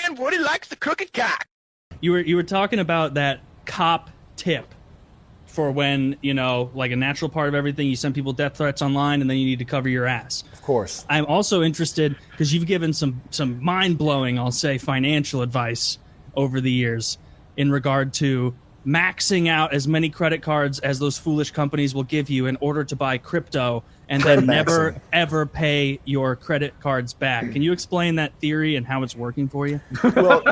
And Woody likes the crooked cock. You were talking about that cop tip for when, you know, like a natural part of everything, you send people death threats online and then you need to cover your ass. Of course. I'm also interested because you've given some mind-blowing, I'll say, financial advice over the years in regard to maxing out as many credit cards as those foolish companies will give you in order to buy crypto and then never, ever pay your credit cards back. Can you explain that theory and how it's working for you? Well,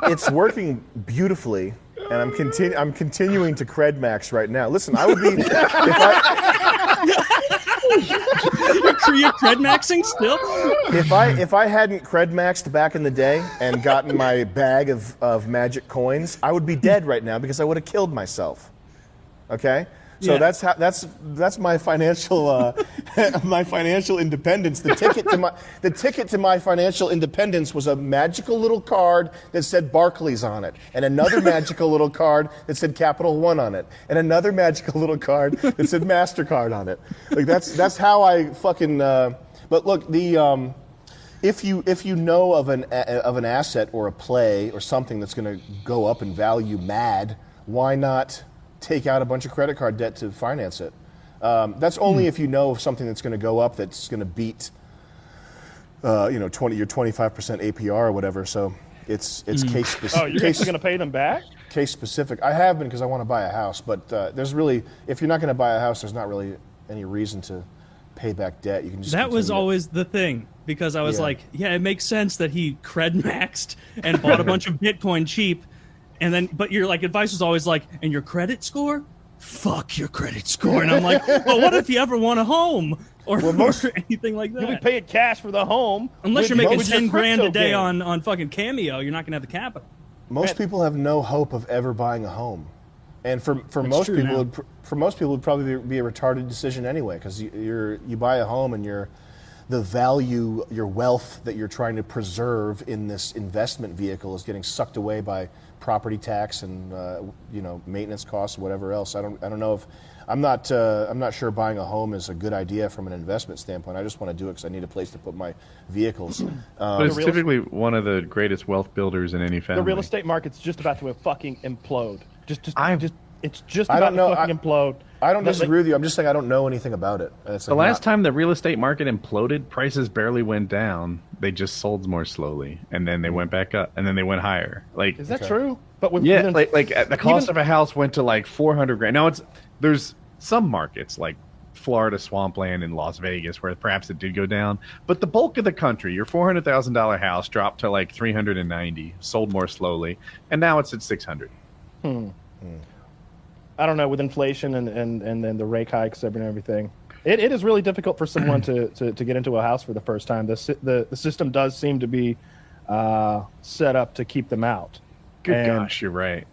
it's working beautifully, and I'm continuing to cred max right now. Listen, I would be You're cred maxing still? if I hadn't cred maxed back in the day and gotten my bag of magic coins, I would be dead right now because I would have killed myself. Okay? So Yeah. that's my financial my financial independence. The ticket to my financial independence was a magical little card that said Barclays on it, and another magical little card that said Capital One on it, and another magical little card that said MasterCard on it. Like that's how I fucking. But look, the if you know of an asset or a play or something that's going to go up in value, why not take out a bunch of credit card debt to finance it? That's only if you know of something that's going to go up that's going to beat, your 25% APR or whatever. So it's case specific. Oh, you're actually going to pay them back? Case specific. I have been because I want to buy a house, but there's really, if you're not going to buy a house, there's not really any reason to pay back debt. You can just That was always the thing, because I was like, yeah, it makes sense that he cred maxed and bought a bunch of Bitcoin cheap. And then, but your advice was always like, and your credit score? Fuck your credit score. And I'm like, well, what if you ever want a home or anything like that? You'll be paying cash for the home. Unless you're making with your 10 grand a day crypto game. on fucking Cameo, you're not gonna have the capital. Most people have no hope of ever buying a home, and for most people, it would probably be a retarded decision anyway, because you buy a home and the value, your wealth that you're trying to preserve in this investment vehicle is getting sucked away by property tax and maintenance costs, whatever else. I don't know if I'm not sure buying a home is a good idea from an investment standpoint. I just want to do it because I need a place to put my vehicles. But it's typically one of the greatest wealth builders in any family. The real estate market's just about to fucking implode. It's just I about don't know. to fucking implode. I don't disagree with you. I'm just saying I don't know anything about it. The last time the real estate market imploded, prices barely went down. They just sold more slowly, and then they went back up, and then they went higher. Is that true? But the cost of a house went to like $400,000. Now there's some markets like Florida swampland and Las Vegas where perhaps it did go down, but the bulk of the country, your $400,000 house dropped to like $390,000, sold more slowly, and now it's at $600,000. I don't know, with inflation and then the rate hikes and everything, it is really difficult for someone to get into a house for the first time. The system does seem to be set up to keep them out. Gosh, you're right.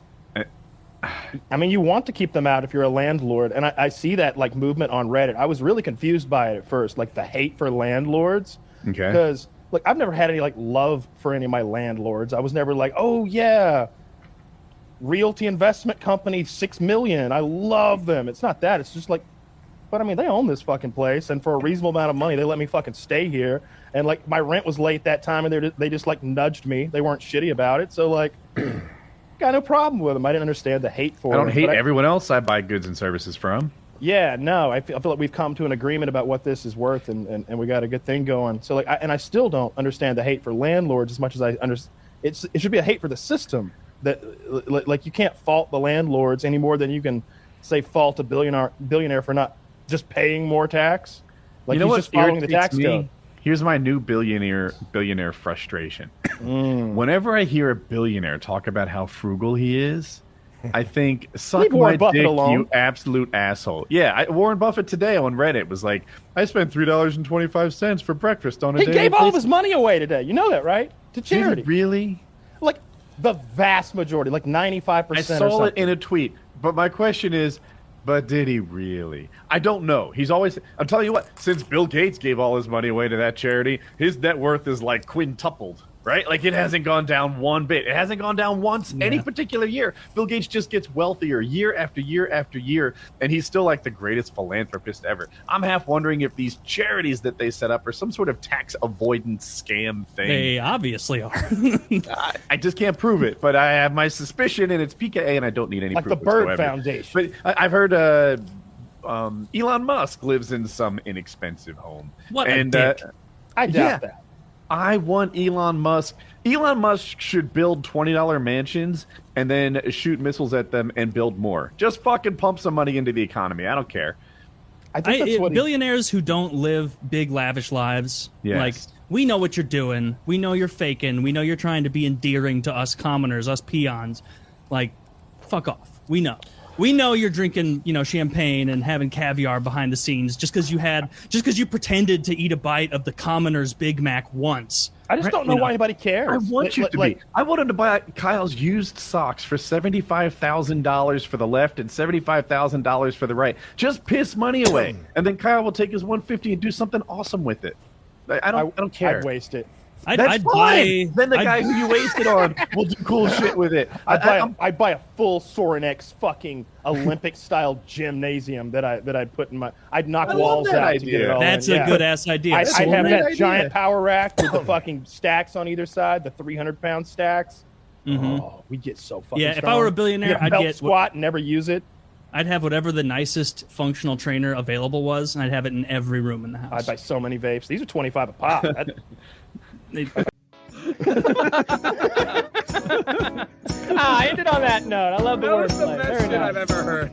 I mean, you want to keep them out if you're a landlord, and I see that movement on Reddit. I was really confused by it at first, the hate for landlords. Okay. Because I've never had any love for any of my landlords. I was never like, oh yeah, realty investment company, $6 million. I love them. It's not that. It's just but I mean, they own this fucking place, and for a reasonable amount of money, they let me fucking stay here. And my rent was late that time, and they just nudged me. They weren't shitty about it. So got no problem with them. I didn't understand the hate for them. I don't hate everyone else I buy goods and services from. Yeah, no, I feel like we've come to an agreement about what this is worth, and we got a good thing going. So I still don't understand the hate for landlords as much as I understand. It should be a hate for the system. That you can't fault the landlords any more than you can say fault a billionaire for not just paying more tax. You know he's what just following the tax me? code. Here's my new billionaire frustration. Whenever I hear a billionaire talk about how frugal he is, I think, suck my dick, you absolute asshole. Yeah, Warren Buffett today on Reddit was like, I spent $3.25 for breakfast on a day. He gave all of his money away today. You know that, right? To charity. Did he really? The vast majority, 95%. I saw it in a tweet, but my question is, but did he really? I don't know. I'm telling you what, since Bill Gates gave all his money away to that charity, his net worth is quintupled. right? Like, it hasn't gone down one bit. It hasn't gone down once any particular year. Bill Gates just gets wealthier year after year after year, and he's still like the greatest philanthropist ever. I'm half wondering if these charities that they set up are some sort of tax avoidance scam thing. They obviously are. I just can't prove it, but I have my suspicion, and it's PKA, and I don't need any Like proof the Bird whatsoever. Foundation. But I've heard Elon Musk lives in some inexpensive home. What and, a dick. I doubt that. I want Elon Musk. Elon Musk should build $20 mansions and then shoot missiles at them and build more. Just fucking pump some money into the economy. I don't care. I think that's what billionaires who don't live big, lavish lives. Yes. Like, we know what you're doing. We know you're faking. We know you're trying to be endearing to us commoners, us peons. Like, fuck off. We know. We know you're drinking, champagne and having caviar behind the scenes just because you pretended to eat a bite of the commoner's Big Mac once. I just don't know why anybody cares. I want you to be. I want him to buy Kyle's used socks for $75,000 for the left and $75,000 for the right. Just piss money away, and then Kyle will take his $150 and do something awesome with it. I don't care. I'd waste it. I'd buy. Then the guy who you wasted on will do cool shit with it. I'd buy a full Soren X fucking Olympic style gymnasium that I'd put in my. I'd knock walls that out to get it all. That's in. a good ass idea. I'd have that idea. giant power rack with the fucking stacks on either side, the 300-pound stacks. Oh, we get so fucking. Yeah, strong. if I were a billionaire, Get a I'd belt get squat and never use it. I'd have whatever the nicest functional trainer available was, and I'd have it in every room in the house. I'd buy so many vapes. These are 25 a pop. I ended on that note. I love the That was wordplay. the Very best shit nice. I've ever heard.